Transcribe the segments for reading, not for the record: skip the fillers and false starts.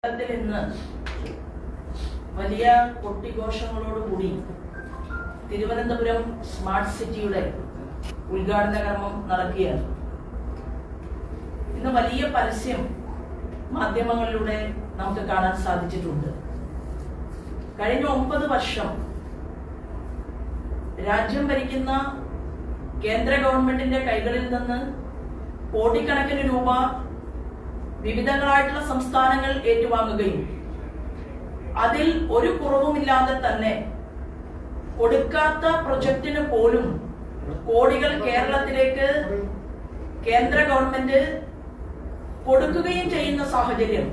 കേരളത്തിൽ ഇന്ന് വലിയ കൊട്ടിഘോഷങ്ങളോടുകൂടി തിരുവനന്തപുരം സ്മാർട്ട് സിറ്റിയുടെ ഉദ്ഘാടന കർമ്മം നടക്കുകയാണ്. ഇന്ന് വലിയ പരസ്യം മാധ്യമങ്ങളിലൂടെ നമുക്ക് കാണാൻ സാധിച്ചിട്ടുണ്ട്. കഴിഞ്ഞ 9 വർഷം രാജ്യം ഭരിക്കുന്ന കേന്ദ്ര ഗവൺമെന്റിന്റെ കൈകളിൽ നിന്ന് കോടിക്കണക്കിന് രൂപ വിവിധങ്ങളായിട്ടുള്ള സംസ്ഥാനങ്ങൾ ഏറ്റുവാങ്ങുകയും അതിൽ ഒരു കുറവുമില്ലാതെ തന്നെ കൊടുക്കാത്ത പ്രൊജക്ടിന് പോലും കോടികൾ കേരളത്തിലേക്ക് കേന്ദ്ര ഗവൺമെന്റ് കൊടുക്കുകയും ചെയ്യുന്ന സാഹചര്യം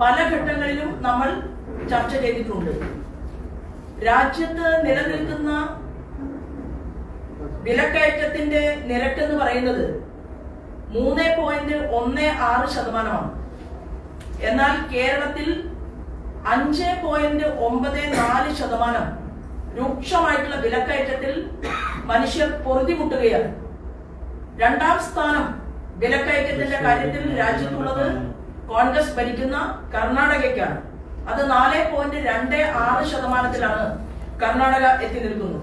പല ഘട്ടങ്ങളിലും നമ്മൾ ചർച്ച ചെയ്തിട്ടുണ്ട്. രാജ്യത്ത് നിലനിൽക്കുന്ന വിലക്കയറ്റത്തിന്റെ നിരക്ക് എന്ന് പറയുന്നത് 3.16%. എന്നാൽ കേരളത്തിൽ 5.94% രൂക്ഷമായിട്ടുള്ള വിലക്കയറ്റത്തിൽ മനുഷ്യർ പൊറുതിമുട്ടുകയാണ്. 2ാം സ്ഥാനം വിലക്കയറ്റത്തിന്റെ കാര്യത്തിൽ രാജ്യത്തുള്ളത് കോൺഗ്രസ് ഭരിക്കുന്ന കർണാടകയ്ക്കാണ്. അത് 4.26%-ത്തിലാണ് കർണാടക എത്തി നിൽക്കുന്നത്.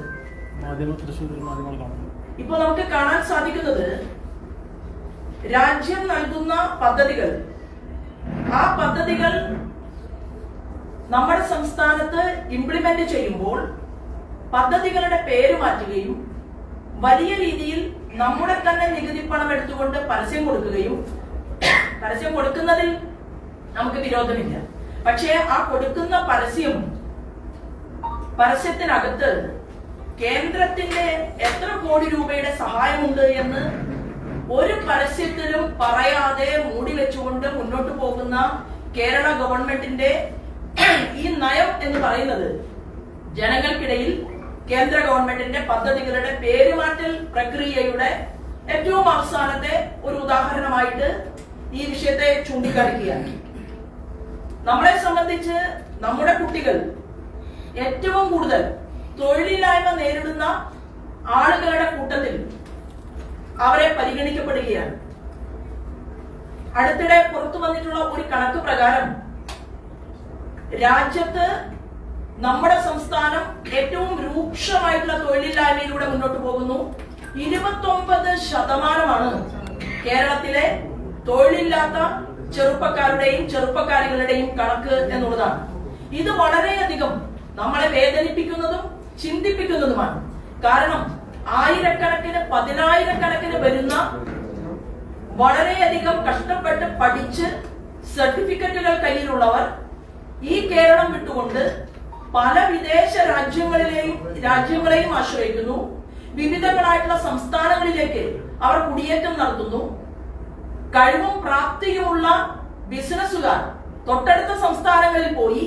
ഇപ്പൊ നമുക്ക് കാണാൻ സാധിക്കുന്നത് രാജ്യം നൽകുന്ന പദ്ധതികൾ, ആ പദ്ധതികൾ നമ്മുടെ സംസ്ഥാനത്ത് ഇംപ്ലിമെന്റ് ചെയ്യുമ്പോൾ പദ്ധതികളുടെ പേര് മാറ്റുകയും വലിയ രീതിയിൽ നമ്മുടെ തന്നെ നികുതി പണം എടുത്തുകൊണ്ട് പരസ്യം കൊടുക്കുകയും, പരസ്യം കൊടുക്കുന്നതിൽ നമുക്ക് വിരോധമില്ല. പക്ഷേ ആ കൊടുക്കുന്ന പരസ്യത്തിനകത്ത് കേന്ദ്രത്തിന്റെ എത്ര കോടി രൂപയുടെ സഹായമുണ്ട് എന്ന് ഒരു പരസ്യത്തിലും പറയാതെ മൂടി വെച്ചുകൊണ്ട് മുന്നോട്ട് പോകുന്ന കേരള ഗവൺമെന്റിന്റെ ഈ നയം എന്ന് പറയുന്നത് ജനങ്ങൾക്കിടയിൽ കേന്ദ്ര ഗവൺമെന്റിന്റെ പദ്ധതികളുടെ പേരുമാറ്റൽ പ്രക്രിയയുടെ ഏറ്റവും അവസാനത്തെ ഒരു ഉദാഹരണമായിട്ട് ഈ വിഷയത്തെ ചൂണ്ടിക്കാണിക്കുകയാണ്. നമ്മളെ സംബന്ധിച്ച് നമ്മുടെ കുട്ടികൾ ഏറ്റവും കൂടുതൽ തൊഴിലില്ലായ്മ നേരിടുന്ന ആളുകളുടെ കൂട്ടത്തിൽ അവരെ പരിഗണിക്കപ്പെടുകയാണ്. അടുത്തിടെ പുറത്തു വന്നിട്ടുള്ള ഒരു കണക്ക് പ്രകാരം രാജ്യത്ത് നമ്മുടെ സംസ്ഥാനം ഏറ്റവും രൂക്ഷമായിട്ടുള്ള തൊഴിലില്ലായ്മയിലൂടെ മുന്നോട്ട് പോകുന്നു. 29% കേരളത്തിലെ തൊഴിലില്ലാത്ത ചെറുപ്പക്കാരുടെയും ചെറുപ്പക്കാരികളുടെയും കണക്ക് എന്നുള്ളതാണ്. ഇത് വളരെയധികം നമ്മളെ വേദനിപ്പിക്കുന്നതും ചിന്തിപ്പിക്കുന്നതുമാണ്. കാരണം ആയിരക്കണക്കിന് 10,000-കണക്കിന് വരുന്ന വളരെയധികം കഷ്ടപ്പെട്ട് പഠിച്ച് സർട്ടിഫിക്കറ്റുകൾ കയ്യിലുള്ളവർ ഈ കേരളം വിട്ടുകൊണ്ട് പല വിദേശ രാജ്യങ്ങളെയും ആശ്രയിക്കുന്നു. വിവിധങ്ങളായിട്ടുള്ള സംസ്ഥാനങ്ങളിലേക്ക് അവർ കുടിയേറ്റം നടത്തുന്നു. കഴിവും പ്രാപ്തിയുമുള്ള ബിസിനസ്സുകാർ തൊട്ടടുത്ത സംസ്ഥാനങ്ങളിൽ പോയി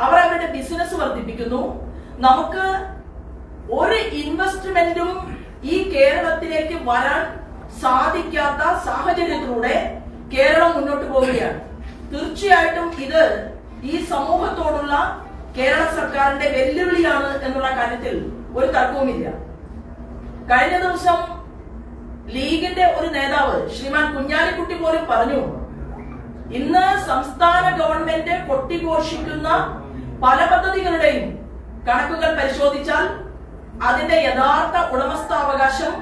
അവർ അവരുടെ ബിസിനസ് വർദ്ധിപ്പിക്കുന്നു. നമുക്ക് ഒരു ഇൻവെസ്റ്റ്മെന്റും ഈ കേരളത്തിലേക്ക് വരാൻ സാധിക്കാത്ത സാഹചര്യത്തിലൂടെ കേരളം മുന്നോട്ട് പോവുകയാണ്. തീർച്ചയായിട്ടും ഇത് ഈ സമൂഹത്തോടുള്ള കേരള സർക്കാരിന്റെ വെല്ലുവിളിയാണ് എന്നുള്ള കാര്യത്തിൽ ഒരു തർക്കവുമില്ല. കഴിഞ്ഞ ദിവസം ലീഗിന്റെ ഒരു നേതാവ് ശ്രീമാൻ കുഞ്ഞാലിക്കുട്ടി പോലും പറഞ്ഞു, ഇന്ന് സംസ്ഥാന ഗവൺമെന്റ് കൊട്ടിഘോഷിക്കുന്ന പല പദ്ധതികളുടെയും കണക്കുകൾ പരിശോധിച്ചാൽ അതിന്റെ യഥാർത്ഥ ഉടമസ്ഥാവകാശം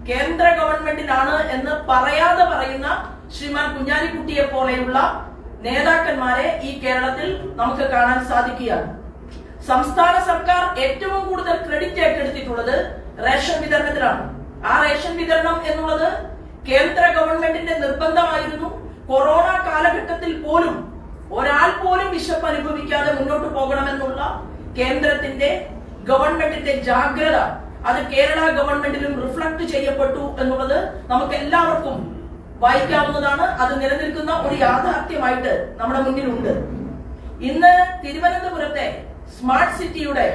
കേന്ദ്ര ഗവൺമെന്റിനാണ് എന്ന് പറയാതെ പറയുന്ന ശ്രീമാൻ കുഞ്ഞാലിക്കുട്ടിയെ പോലെയുള്ള നേതാക്കന്മാരെ ഈ കേരളത്തിൽ നമുക്ക് കാണാൻ സാധിക്കുകയാണ്. സംസ്ഥാന സർക്കാർ ഏറ്റവും കൂടുതൽ ക്രെഡിറ്റ് ഏറ്റെടുത്തിട്ടുള്ളത് റേഷൻ വിതരണത്തിലാണ്. ആ റേഷൻ വിതരണം എന്നുള്ളത് കേന്ദ്ര ഗവൺമെന്റിന്റെ നിർബന്ധമായിരുന്നു. കൊറോണ കാലഘട്ടത്തിൽ പോലും ഒരാൾ പോലും വിശപ്പ് അനുഭവിക്കാതെ മുന്നോട്ട് പോകണമെന്നുള്ള കേന്ദ്രത്തിന്റെ ഗവൺമെന്റിന്റെ ജാഗ്രത അത് കേരള ഗവൺമെന്റിലും റിഫ്ലക്ട് ചെയ്യപ്പെട്ടു എന്നുള്ളത് നമുക്ക് എല്ലാവർക്കും വായിക്കാവുന്നതാണ്. അത് നിലനിൽക്കുന്ന ഒരു യാഥാർത്ഥ്യമായിട്ട് നമ്മുടെ മുന്നിലുണ്ട്. ഇന്ന് തിരുവനന്തപുരത്തെ സ്മാർട്ട് സിറ്റിയുടെ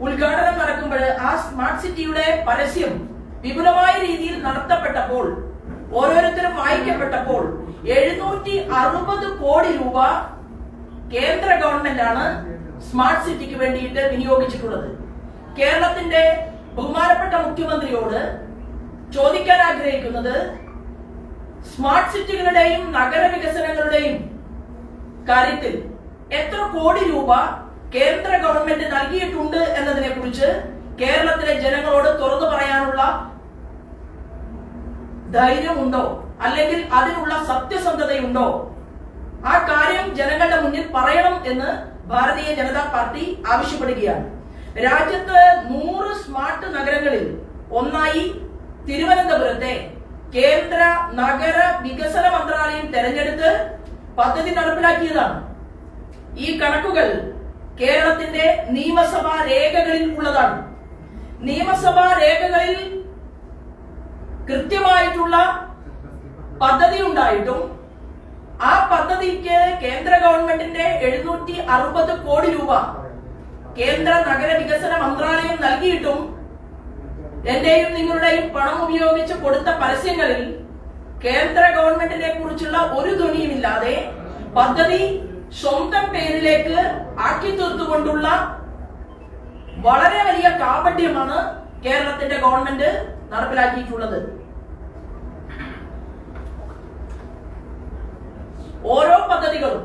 ഉദ്ഘാടനം നടക്കുമ്പോൾ ആ സ്മാർട്ട് സിറ്റിയുടെ പരസ്യം വിപുലമായ രീതിയിൽ നടത്തപ്പെട്ടപ്പോൾ, ഓരോരുത്തരും വായിക്കപ്പെട്ടപ്പോൾ 760 കോടി രൂപ കേന്ദ്ര ഗവൺമെന്റാണ് സ്മാർട്ട് സിറ്റിക്ക് വേണ്ടിയിട്ട് വിനിയോഗിച്ചിട്ടുള്ളത്. കേരളത്തിന്റെ ബഹുമാനപ്പെട്ട മുഖ്യമന്ത്രിയോട് ചോദിക്കാൻ ആഗ്രഹിക്കുന്നത്, സ്മാർട്ട് സിറ്റികളുടെയും നഗരവികസനങ്ങളുടെയും കാര്യത്തിൽ എത്ര കോടി രൂപ കേന്ദ്ര ഗവൺമെന്റ് നൽകിയിട്ടുണ്ട് എന്നതിനെ കുറിച്ച് കേരളത്തിലെ ജനങ്ങളോട് തുറന്നു പറയാനുള്ള ധൈര്യമുണ്ടോ, അല്ലെങ്കിൽ അതിനുള്ള സത്യസന്ധതയുണ്ടോ? ആ കാര്യം ജനങ്ങളുടെ മുന്നിൽ പറയണം എന്ന് ഭാരതീയ ജനതാ പാർട്ടി ആവശ്യപ്പെടുകയാണ്. രാജ്യത്ത് 100 സ്മാർട്ട് നഗരങ്ങളിൽ ഒന്നായി തിരുവനന്തപുരത്തെ കേന്ദ്ര നഗര വികസന മന്ത്രാലയം തെരഞ്ഞെടുത്ത് പദ്ധതി നടപ്പിലാക്കിയതാണ്. ഈ കണക്കുകൾ കേരളത്തിന്റെ നിയമസഭാ രേഖകളിൽ ഉള്ളതാണ്. നിയമസഭാ രേഖകളിൽ കൃത്യമായിട്ടുള്ള പദ്ധതി ഉണ്ടായിട്ടും ആ പദ്ധതിക്ക് കേന്ദ്ര ഗവൺമെന്റിന്റെ 760 കോടി രൂപ കേന്ദ്ര നഗര വികസന മന്ത്രാലയം നൽകിയിട്ടും എന്റെയും നിങ്ങളുടെയും പണം ഉപയോഗിച്ച് കൊടുത്ത പരസ്യങ്ങളിൽ കേന്ദ്ര ഗവൺമെന്റിനെ കുറിച്ചുള്ള ഒരു ധ്വനിയുമില്ലാതെ പദ്ധതി സ്വന്തം പേരിലേക്ക് ആക്കി തീർത്തുകൊണ്ടുള്ള വളരെ വലിയ കാപട്യമാണ് കേരളത്തിന്റെ ഗവൺമെന്റ് നടപ്പിലാക്കിയിട്ടുള്ളത്. ഓരോ പദ്ധതികളും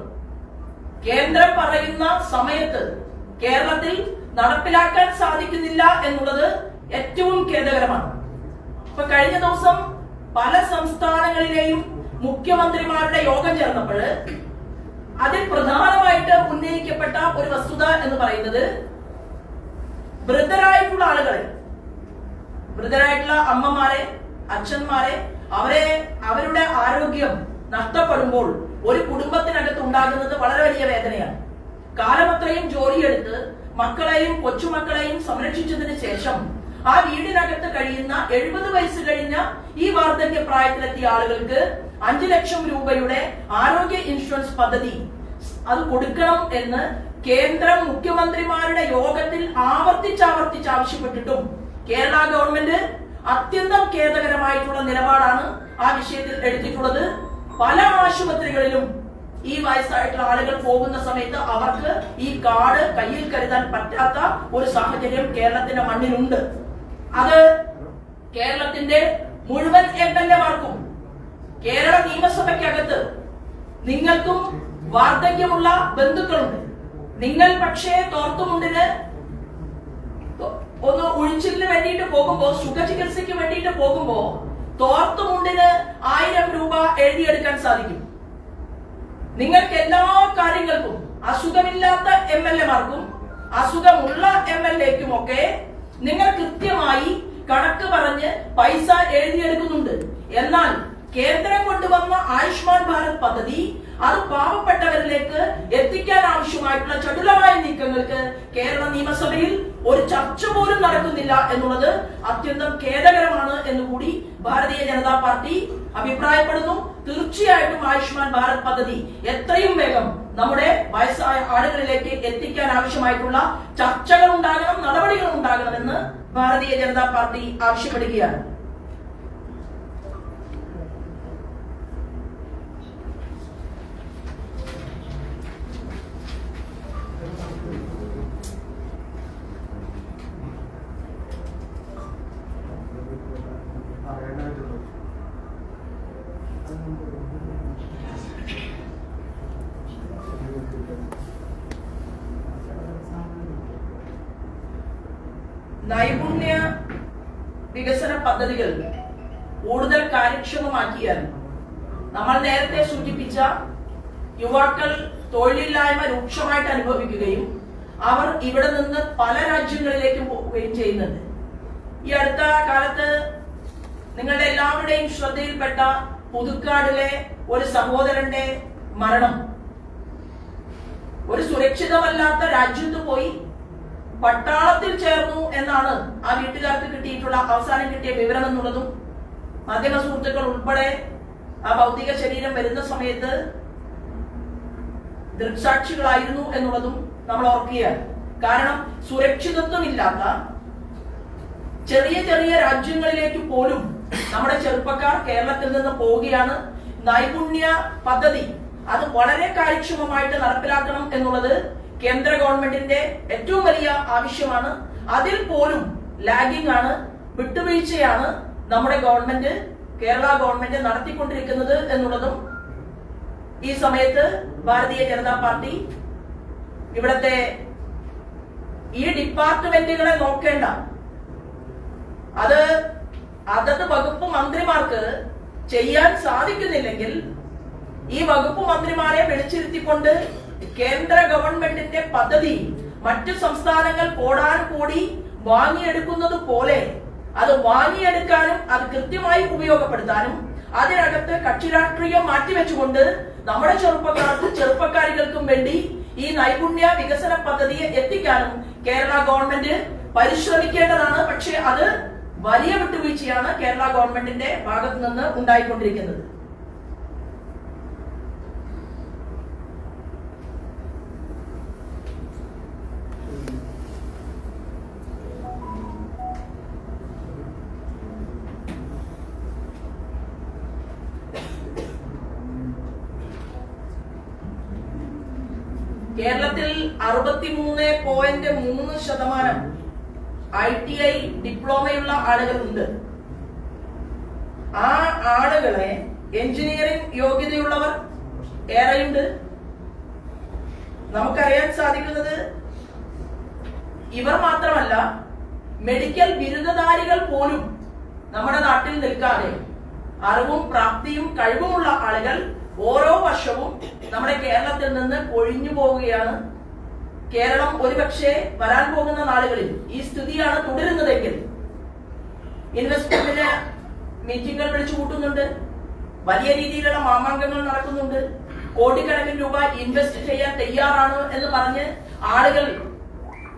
കേന്ദ്രം പറയുന്ന സമയത്ത് കേരളത്തിൽ നടപ്പിലാക്കാൻ സാധിക്കുന്നില്ല എന്നുള്ളത് ഏറ്റവും ഖേദകരമാണ്. ഇപ്പൊ കഴിഞ്ഞ ദിവസം പല സംസ്ഥാനങ്ങളിലെയും മുഖ്യമന്ത്രിമാരുടെ യോഗം ചേർന്നപ്പോൾ അതിൽ പ്രധാനമായിട്ട് ഉന്നയിക്കപ്പെട്ട ഒരു വസ്തുത എന്ന് പറയുന്നത് വൃദ്ധരായിട്ടുള്ള ആളുകളെ, വൃദ്ധരായിട്ടുള്ള അമ്മമാരെ, അച്ഛന്മാരെ, അവരുടെ ആരോഗ്യം നഷ്ടപ്പെടുമ്പോൾ ഒരു കുടുംബത്തിനകത്ത് ഉണ്ടാകുന്നത് വളരെ വലിയ വേദനയാണ്. കാലമത്രയും ജോലിയെടുത്ത് മക്കളെയും കൊച്ചുമക്കളെയും സംരക്ഷിച്ചതിന് ശേഷം ആ വീടിനകത്ത് കഴിയുന്ന 70 വയസ്സ് കഴിഞ്ഞ ഈ വാർദ്ധക്യ പ്രായത്തിലെത്തിയ ആളുകൾക്ക് 5 ലക്ഷം രൂപയുടെ ആരോഗ്യ ഇൻഷുറൻസ് പദ്ധതി അത് കൊടുക്കണം എന്ന് കേന്ദ്രം മുഖ്യമന്ത്രിമാരുടെ യോഗത്തിൽ ആവർത്തിച്ച് ആവശ്യപ്പെട്ടിട്ടും കേരള ഗവൺമെന്റ് അത്യന്തം ഖേദകരമായിട്ടുള്ള നിലപാടാണ് ആ വിഷയത്തിൽ എടുത്തിട്ടുള്ളത്. പല ആശുപത്രികളിലും ഈ വയസ്സായിട്ടുള്ള ആളുകൾ പോകുന്ന സമയത്ത് അവർക്ക് ഈ കാർഡ് കയ്യിൽ കരുതാൻ പറ്റാത്ത ഒരു സാഹചര്യം കേരളത്തിന്റെ മണ്ണിലുണ്ട്. അത് കേരളത്തിന്റെ മുഴുവൻ MLA-മാർക്കും കേരള നിയമസഭയ്ക്കകത്ത് നിങ്ങൾക്കും വാർദ്ധക്യമുള്ള ബന്ധുക്കളുണ്ട്. നിങ്ങൾ പക്ഷേ തോർത്തുമുണ്ടിന് ഒന്ന് ഒഴിച്ചിലിന് വേണ്ടിയിട്ട് പോകുമ്പോ, സുഖചികിത്സയ്ക്ക് വേണ്ടിയിട്ട് പോകുമ്പോ തോർത്തുമുണ്ടിന് 1000 രൂപ എഴുതിയെടുക്കാൻ സാധിക്കും. നിങ്ങൾക്ക് എല്ലാ കാര്യങ്ങൾക്കും അസുഖമില്ലാത്ത MLA-മാർക്കും അസുഖമുള്ള MLA-ക്കും ഒക്കെ നിങ്ങൾ കൃത്യമായി കണക്ക് പറഞ്ഞ് പൈസ എഴുതിയെടുക്കുന്നുണ്ട്. എന്നാൽ കേന്ദ്രം കൊണ്ടുവന്ന ആയുഷ്മാൻ ഭാരത് പദ്ധതി അത് പാവപ്പെട്ടവരിലേക്ക് എത്തിക്കാൻ ആവശ്യമായിട്ടുള്ള ചടുലമായ നീക്കങ്ങൾക്ക് കേരള നിയമസഭയിൽ ഒരു ചർച്ച പോലും നടക്കുന്നില്ല എന്നുള്ളത് അത്യന്തം ഖേദകരമാണ് എന്നുകൂടി ഭാരതീയ ജനതാ പാർട്ടി അഭിപ്രായപ്പെടുന്നു. തീർച്ചയായിട്ടും ആയുഷ്മാൻ ഭാരത് പദ്ധതി എത്രയും വേഗം നമ്മുടെ വയസ്സായ ആളുകളിലേക്ക് എത്തിക്കാൻ ആവശ്യമായിട്ടുള്ള ചർച്ചകൾ ഉണ്ടാകണം, നടപടികൾ ഉണ്ടാകണമെന്ന് ഭാരതീയ ജനതാ പാർട്ടി ആവശ്യപ്പെടുകയാണ്. നൈപുണ്യ വികസന പദ്ധതികൾ കൂടുതൽ കാര്യക്ഷമമാക്കിയാൽ നമ്മൾ നേരത്തെ സൂചിപ്പിച്ച യുവാക്കൾ തൊഴിലില്ലായ്മ രൂക്ഷമായിട്ട് അനുഭവിക്കുകയും അവർ ഇവിടെ നിന്ന് പല രാജ്യങ്ങളിലേക്കും പോവുകയും ചെയ്യുന്നുണ്ട്. ഈ അടുത്ത കാലത്ത് നിങ്ങളുടെ എല്ലാവരുടെയും ശ്രദ്ധയിൽപ്പെട്ട പുതുക്കാടിലെ ഒരു സഹോദരന്റെ മരണം, ഒരു സുരക്ഷിതമല്ലാത്ത രാജ്യത്ത് പോയി പട്ടാളത്തിൽ ചേർന്നു എന്നാണ് ആ വീട്ടുകാർക്ക് കിട്ടിയിട്ടുള്ള അവസാനം കിട്ടിയ വിവരം എന്നുള്ളതും മാധ്യമ സുഹൃത്തുക്കൾ ഉൾപ്പെടെ ആ ഭൗതിക ശരീരം വരുന്ന സമയത്ത് ദൃക്സാക്ഷികളായിരുന്നു എന്നുള്ളതും നമ്മൾ ഓർക്കുകയാണ്. കാരണം സുരക്ഷിതത്വമില്ലാത്ത ചെറിയ ചെറിയ രാജ്യങ്ങളിലേക്ക് പോലും നമ്മുടെ ചെറുപ്പക്കാർ കേരളത്തിൽ നിന്ന് പോവുകയാണ്. നൈപുണ്യ പദ്ധതി അത് വളരെ കാര്യക്ഷമമായിട്ട് നടപ്പിലാക്കണം എന്നുള്ളത് കേന്ദ്ര ഗവൺമെന്റിന്റെ ഏറ്റവും വലിയ ആവശ്യമാണ്. അതിൽ പോലും ലാഗിംഗ് ആണ്, വിട്ടുവീഴ്ചയാണ് നമ്മുടെ ഗവൺമെന്റ്, കേരള ഗവൺമെന്റ് നടത്തിക്കൊണ്ടിരിക്കുന്നത് എന്നുള്ളതും ഈ സമയത്ത് ഭാരതീയ ജനതാ പാർട്ടി ഇവിടത്തെ ഈ ഡിപ്പാർട്ട്മെന്റുകളെ നോക്കേണ്ട, അത് അതത് വകുപ്പ് മന്ത്രിമാർക്ക് ചെയ്യാൻ സാധിക്കുന്നില്ലെങ്കിൽ ഈ വകുപ്പ് മന്ത്രിമാരെ വിളിച്ചിരുത്തിക്കൊണ്ട് കേന്ദ്ര ഗവൺമെന്റിന്റെ പദ്ധതി മറ്റു സംസ്ഥാനങ്ങൾ കോടാനുകോടി വാങ്ങിയെടുക്കുന്നത് പോലെ അത് വാങ്ങിയെടുക്കാനും അത് കൃത്യമായി ഉപയോഗപ്പെടുത്താനും അതിനകത്ത് കക്ഷി രാഷ്ട്രീയം മാറ്റിവെച്ചുകൊണ്ട് നമ്മുടെ ചെറുപ്പക്കാരികൾക്കും വേണ്ടി ഈ നൈപുണ്യ വികസന പദ്ധതിയെ എത്തിക്കാനും കേരള ഗവൺമെന്റ് പരിശ്രമിക്കേണ്ടതാണ്. പക്ഷേ അത് വലിയ വിട്ടുവീഴ്ചയാണ് കേരള ഗവൺമെന്റിന്റെ ഭാഗത്തു നിന്ന് ഉണ്ടായിക്കൊണ്ടിരിക്കുന്നത്. കേരളത്തിൽ 63.3% ITI ഡിപ്ലോമയുള്ള ആളുകളുണ്ട്. ആ ആളുകളെ എഞ്ചിനീയറിംഗ് യോഗ്യതയുള്ളവർ ഏറെയുണ്ട്. നമുക്കറിയാൻ സാധിക്കുന്നത് ഇവർ മാത്രമല്ല, മെഡിക്കൽ ബിരുദധാരികൾ പോലും നമ്മുടെ നാട്ടിൽ നിൽക്കാതെ അറിവും പ്രാപ്തിയും കഴിവുമുള്ള ആളുകൾ ഓരോ വർഷവും നമ്മുടെ കേരളത്തിൽ നിന്ന് ഒഴിഞ്ഞു പോവുകയാണ്. കേരളം ഒരുപക്ഷെ വരാൻ പോകുന്ന നാളുകളിൽ ഈ സ്ഥിതിയാണ് തുടരുന്നതെങ്കിൽ ഇൻവെസ്റ്റ്മെന്റിന് മീറ്റിംഗുകൾ വിളിച്ചു കൂട്ടുന്നുണ്ട്, വലിയ രീതിയിലുള്ള മാമാങ്കങ്ങൾ നടക്കുന്നുണ്ട്, കോടിക്കണക്കിന് രൂപ ഇൻവെസ്റ്റ് ചെയ്യാൻ തയ്യാറാണ് എന്ന് പറഞ്ഞ് ആളുകൾ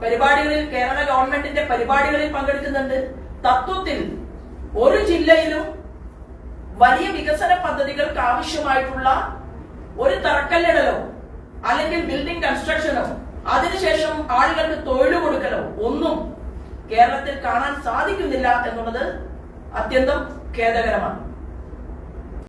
പരിപാടികളിൽ, കേരള ഗവൺമെന്റിന്റെ പരിപാടികളിൽ പങ്കെടുക്കുന്നുണ്ട്. തത്വത്തിൽ ഒരു ജില്ലയിലും വലിയ വികസന പദ്ധതികൾക്ക് ആവശ്യമായിട്ടുള്ള ഒരു തറക്കല്ലിടലോ അല്ലെങ്കിൽ ബിൽഡിംഗ് കൺസ്ട്രക്ഷനോ അതിനുശേഷം ആളുകൾക്ക് തൊഴിൽ കൊടുക്കലോ ഒന്നും കേരളത്തിൽ കാണാൻ സാധിക്കുന്നില്ല എന്നുള്ളത് അത്യന്തം ഖേദകരമാണ്.